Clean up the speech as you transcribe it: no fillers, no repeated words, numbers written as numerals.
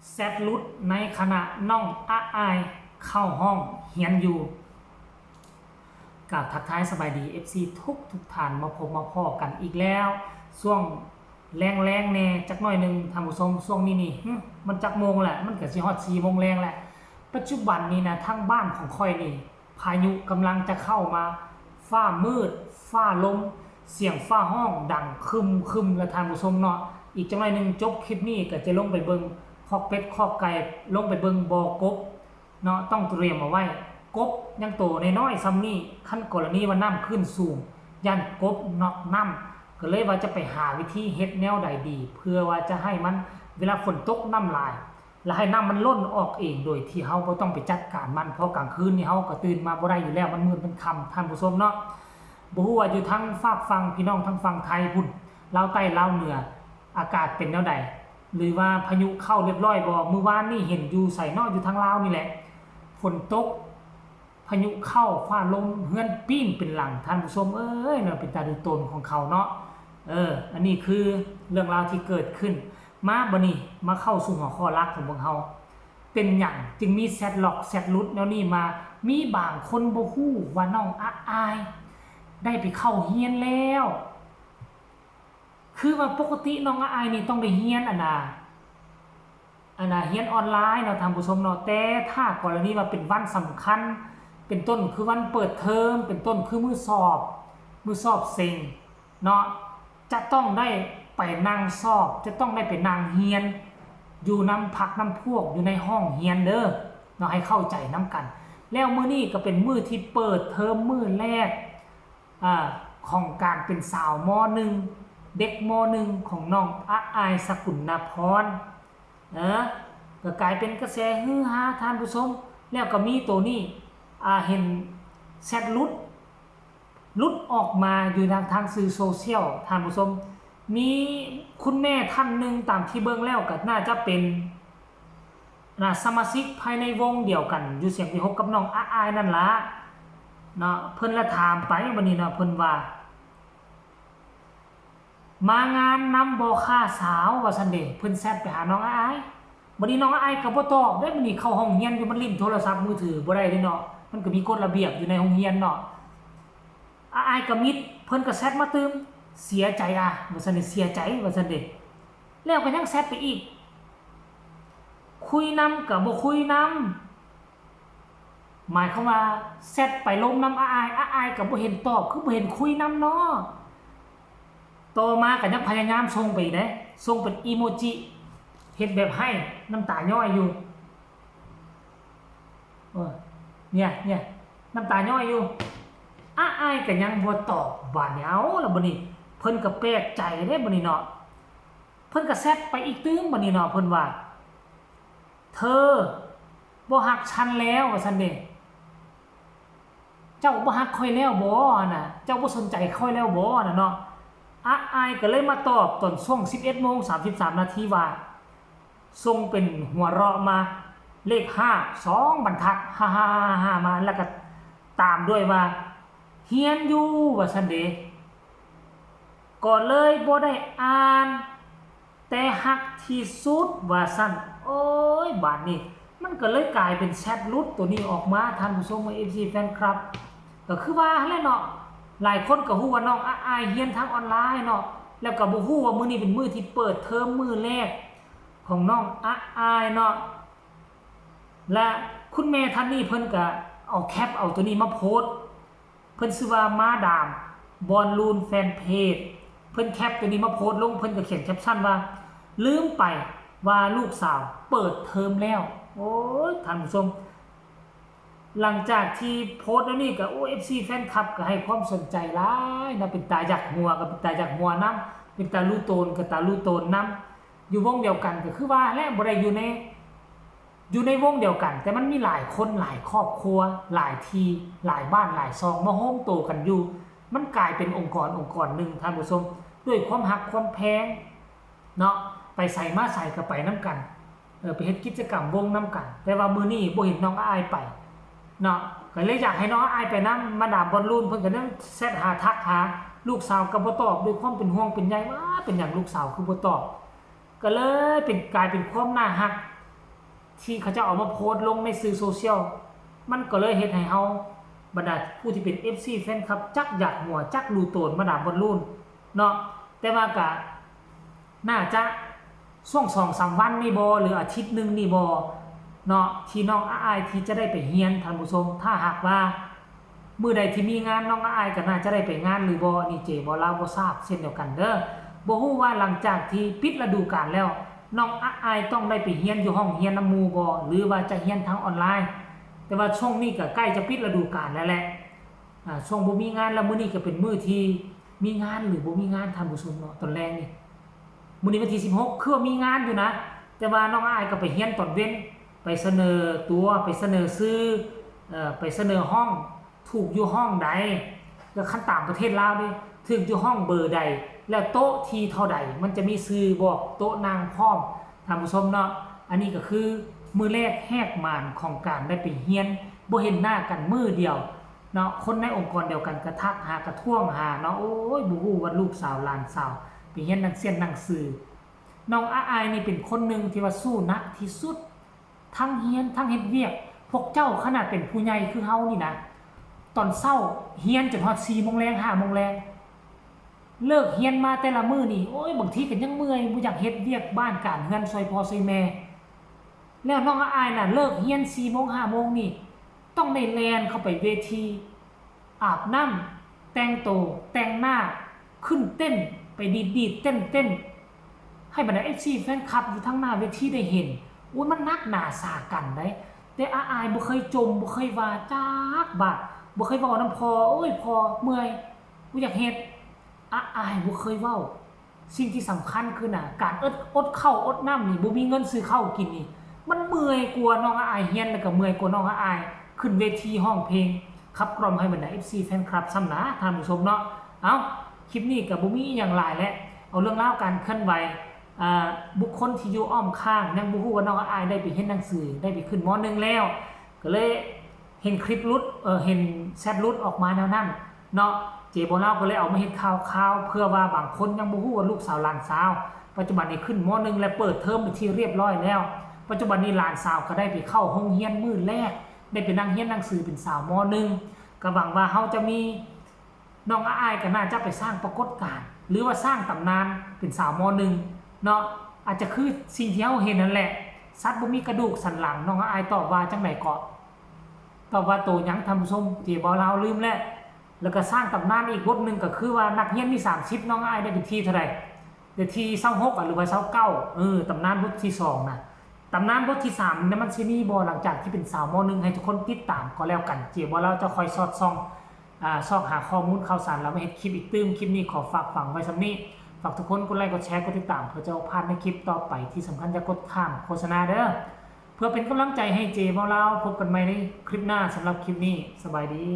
แซดลุดในขณะน้องอาอายเข้าห้องเฮียนอยู่กับทักทายสบายดี FC ทุกท่านมาพบมาพ่อกันอีกแล้วช่วงแรงแน่จักหน่อยนึงท่านผู้ชมช่วงนี้นี่มันจักโมงแหละมันก็สิฮอด4 โมงแรงแหละปัจจุบันนี้นะทั้งบ้านของค่อยนี่พายุกำลังจะเข้ามาฟ้ามืดฟ้าลมเสียงฟ้าห้องดังคึมแล้วท่านผู้ชมเนาะอีกจักหน่อยนึงจบคลิปนี้ก็จะลงไปเบิ่งคอกเป็ดคอกไก่ลงไปเบิ่งบ่อกบเนาะต้องเตรียมเอาไว้กบยังโตน้อยๆซ้ำนี่ขั้นกรณีว่าน้ำขึ้นสูงย่านกบนอกน้ำก็เลยว่าจะไปหาวิธีเฮ็ดแนวใดดีเพื่อว่าจะให้มันเวลาฝนตกน้ำลายแล้วให้น้ำมันล้นออกเองโดยที่เฮาบ่ต้องไปจัดการมันเพราะกลางคืนนี่เฮาก็ตื่นมาบ่ได้อยู่แล้วมันมืดมันค่ำท่านผู้ชมเนาะบ่ฮู้ว่าอยู่ทางฝากฝั่งพี่น้องทางฝั่งไทยพุ่นลาวใต้ลาวเหนืออากาศเป็นแนวใดหรือว่าพายุเข้าเรียบร้อยบ่มื้อวานนี่เห็นอยู่ไสเนาะอยู่ทางลาวนี่แหละฝนตกพายุเข้าฟ้าลมเฮือนปี้นเป็นหลังท่านผู้ชมเอ้ยเนาะเป็นตาดูตนของเขาเนาะอันนี้คือเรื่องราวที่เกิดขึ้นมาบัดนี้มาเข้าสู่หัวข้อหลักของพวกเฮาเป็นหยังจึงมีแซดล็อกแซดลุดแนวนี้มามีบางคนบ่ฮู้ว่าน้องอายได้ไปเข้าเรียนแล้วคือว่าปกติน้องอายนี่ต้องได้เรียนเรียนออนไลน์เนาะท่านผู้ชมเนาะแต่ถ้ากรณีว่าเป็นวันสำคัญเป็นต้นคือวันเปิดเทอมเป็นต้นคือมื้อสอบเซ็งเนาะจะต้องได้ไปนั่งสอบจะต้องได้ไปนั่งเรียนอยู่นำพักนำพวกอยู่ในห้องเรียนเด้อเนาะให้เข้าใจนำกันแล้วมื้อนี้ก็เป็นมื้อที่เปิดเทอมมื้อแรกของการเป็นสาวม.1เด็กม.1ของน้องอายสกุลนพรก็กลายเป็นกระแสฮือฮาท่านผู้ชมแล้วก็มีตัวนี้เห็นแชทลุดออกมาอยู่ทางสื่อโซเชียลท่านผู้ชมมีคุณแม่ท่านหนึ่งตามที่เบิ่งแล้วก็น่าจะเป็นสมาชิกภายในวงเดียวกันอยู่เสียงที่6กับน้องอายนั่นล่ะเนาะเพิ่นละถามไปวันนี้เนาะเพิ่นว่ามางานนำบ่ค่าสาวว่าซั่นเด้เพิ่นแชทไปหาน้องอายบัดนี้น้องอายก็บ่ตอบเด้บัดนี้เข้าห้องเรียนอยู่มันลิ้นโทรศัพท์มือถือบ่ได้เด้เนาะมันก็มีกฎระเบียบอยู่ในห้องเรียนเนาะอายก็มิดเพิ่นก็แชทมาตืมเสียใจว่าซั่นเด้เสียใจว่าซั่นเด้แล้วก็ยังแชทไปอีกคุยนำก็บ่คุยนำหมายความว่าแชทไปลงนำอายก็บ่เห็นตอบคือบ่เห็นคุยนำเนาะต่อมาก็ยังพยายามส่งไปอีกเด้ส่งเป็นอีโมจิเฮ็ดแบบให้น้ำตาย้อยอยู่เนี่ยน้ำตาย้อยอยู่อายก็ยังบ่ตอบบาดนี้เอาแล้วบัดนี้เพิ่นก็แปลกใจเด้บัดนี้เนาะเพิ่นก็แซดไปอีกตึ้งบัดนี้เนาะเพิ่นว่าเธอบ่ฮักฉันแล้วว่าซั่นเด้เจ้าบ่ฮักค่อยแล้วบ่น่ะเจ้าบ่สนใจค่อยแล้วบ่น่ะเนาะอายก็เลยมาตอบตอนช่วง 11:33 นาทีว่าส่งเป็นหัวเราะมาเลข5 2บรรทัด5มาแล้วก็ตามด้วยว่าเฮียนอยู่ว่าซั่นเด้ก็เลยบ่ได้อ่านแต่ฮักที่สุดว่าซั่นโอ้ยบาดนี้มันก็เลยกลายเป็นแชทลุดตัวนี้ออกมาท่านผู้ชม FC แฟนคลับก็คือว่าแหละเนาะหลายคนก็ฮู้ว่าน้องอายเรียนทางออนไลน์เนาะแล้วก็บ่ฮู้ว่ามื้อนี้เป็นมื้อที่เปิดเทอมมื้อแรกของน้องอายเนาะและคุณแม่ท่านนี้เพิ่นก็เอาแคปเอาตัวนี้มาโพสต์เพิ่นชื่อว่ามาดามบอลลูนแฟนเพจเพิ่นแคปตัวนี้มาโพสต์ลงเพิ่นก็เขียนแคปชั่นว่าลืมไปว่าลูกสาวเปิดเทอมแล้วโอ้ยท่านผู้ชมหลังจากที่โพสต์แล้วนี่ก็FC แฟนคลับก็ให้ความสนใจหลายนะเป็นตาอยากหัวกับเป็นตาอยากหัวนํเป็นตาลู่โตนกับตาลู่โตนนํอยู่วงเดียวกันก็คือว่าและบ่ได้อยู่ในวงเดียวกันแต่มันมีหลายคนหลายครอบครัวหลายทีหลายบ้านหลายซองมาโฮมโตกันอยู่มันกลายเป็นองค์กรนึงท่านผู้ชมด้วยความหักความแพงเนาะไปใส่มาใส่ก็ไปนํกันไปเฮ็ดกิจกรรมวงนํกันแต่ว่ามื้อนี้บ่เห็นน้องอายไปเนาะก็เลยอยากให้น้องอายไปนำมาดามบอลลูนเพิ่นก็นำแชทหาทักหาลูกสาวก็บ่ตอบด้วยความเป็นห่วงเป็นใยว่าเป็นหยังลูกสาวคือบ่ตอบก็เลยเป็นกลายเป็นความน่าฮัก ที่เขาจะเอามาโพสต์ลงในสื่อโซเชียลมันก็เลยเฮ็ดให้เฮาบรรดาผู้ที่เป็น FC แฟนคลับจักอยากหัวจักรูโตนมาด่าบอลลูนเนาะแต่ว่าก็น่าจะช่วง 2-3 วันนี่บ่หรืออาทิตย์นึงนี่บ่เนาะที่น้องอายที่จะได้ไปเรียนท่านผู้ชมถ้าหากว่ามื้อใดที่มีงานน้องอายก็น่าจะได้ไปงานหรือบ่นี่เจบ่ลาวบ่ทราบเช่นเดียวกันเด้อบ่ฮู้ว่าหลังจากที่ปิดฤดูกาลแล้วน้องอายต้องได้ไปเรียนอยู่ห้องเรียนนำหมู่บ่หรือว่าจะเรียนทางออนไลน์แต่ว่าช่วงนี้ก็ใกล้จะปิดฤดูกาลแล้วแหละช่วงบ่มีงานแล้วมื้อนี้ก็เป็นมื้อที่มีงานหรือบ่มีงานท่านผู้ชมเนาะตอนแรกนี่มื้อนี้วันที่16คือว่ามีงานอยู่นะแต่ว่าน้องอายก็ไปเรียนตอนเว้นไปเสนอตัวไปเสนอซื้อไปเสนอห้องถูกอยู่ห้องใดก็ขั้นต่างประเทศลาวด้วยถึงอยู่ห้องเบอร์ใดแล้วโต๊ะที่เท่าใดมันจะมีซื้อบอกโต๊ะนางพร้อมท่านผู้ชมเนาะอันนี้ก็คือมือแรกแหกมานของการได้ไปเรียนบ่เห็นหน้ากันมือเดียวเนาะคนในองค์กรเดียวกันกระทักหากระท่วงหาเนาะโอ้ยบ่ฮู้ว่าลูกสาวหลานสาวไปเรียนหนังเรียนหนังสือน้องอายนี่เป็นคนนึงที่ว่าสู้หนักที่สุดทั้งเรียนทั้งเฮ็ดเวียกพวกเจ้าขนาดเป็นผู้ใหญ่คือเฮานี่นะตอนเช้าเรียนจนฮอด 4:00 น 5:00 น เลิกเรียนมาแต่ละมื้อนี่โอ้ยบางทีก็ยังเมื่อยบ่อยากเฮ็ดเวียกบ้านการเรือนซอยพ่อซอยแม่แล้วน้องอายน่ะเลิกเรียน 4:00 น 5:00 นนี่ต้องได้แล่นเข้าไปเวทีอาบน้ำแต่งตัวแต่งหน้าขึ้นเต้นไปดีดๆเต้นๆให้บรรดา FC แฟนคลับอยู่ทั้งหน้าเวทีได้เห็นโอ้ยมันนักหนาสากันได้แต่อายบ่เคยจมบ่เคยว่าจักบาดบ่เคยเว้านำพอโอ้ยพอเมื่อยบ่อยากเฮ็ดอายบ่เคยเว้าสิ่งที่สำคัญคือน่ะการอดข้าวอดน้ำนี่บ่มีเงินซื้อข้าวกินนี่มันเมื่อยกว่าน้องอายเฮียนแล้วก็เมื่อยกว่าน้องอายขึ้นเวทีร้องเพลงขับกล่อมให้บรรดา FC แฟนคลับซ้ำนะท่านผู้ชมเนาะเอ้าคลิปนี้ก็บ่มีอีหยังหลายแล้วเอาเรื่องราวการเคลื่อนไหวบุคคลที่อยู่อ้อมข้างยังบ่ฮู้ว่าน้องอายได้ไปเรียนหนังสือได้ไปขึ้นม.1 แล้วก็เลยเห็นคลิปหลุดเห็นแชทหลุดออกมาแนวนั้นเนาะเจบ่ลาวก็เลยเอามาเฮ็ดข่าวเพื่อว่าบางคนยังบ่ฮู้ว่าลูกสาวหลานสาวปัจจุบันนี้ขึ้นม.1 และเปิดเทอมเป็นที่เรียบร้อยแล้วปัจจุบันนี้หลานสาวก็ได้ไปเข้าโรงเรียนมื้อแรกได้ไปนั่งเรียนหนังสือเป็นสาวม.1 ก็หวังว่าเฮาจะมีน้องอายก็น่าจะไปสร้างปรากฏการณ์หรือว่าสร้างตำนานเป็นสาวม.1 เนาะอาจจะคือสิ่งที่เฮาเห็นนั่นแหละสัตว์บ่มีกระดูกสันหลังน้องอายตอบว่าจังได๋ก็ตอบว่าโตหยังทำส้มที่บ่ลาวลืมแล้วก็สร้างตำนานอีกบทนึงก็คือว่านักเรียนมี30น้องอายได้เป็นที่เท่าใดได้ที่26หรือว่า29ตำนานบทที่2น่ะตำนานบทที่3นั้นมันสิมีบ่หลังจากที่เป็นสาวม.1ให้ทุกคนติดตามก็แล้วกันเจีบ่เราจะคอยสอดส่องซอกหาข้อมูลข่าวสารแล้วมาเฮ็ดคลิปอีกตื้มคลิปนี้ขอฝากฝังไว้ซำนี้ฝากทุกคนกดไลค์กดแชร์กดติดตามเพื่อจะพลาดในคลิปต่อไปที่สำคัญจะกดข้ามโฆษณาเด้อเพื่อเป็นกำลังใจให้เจบ่าวลาวพบกันใหม่ในคลิปหน้าสำหรับคลิปนี้สบายดี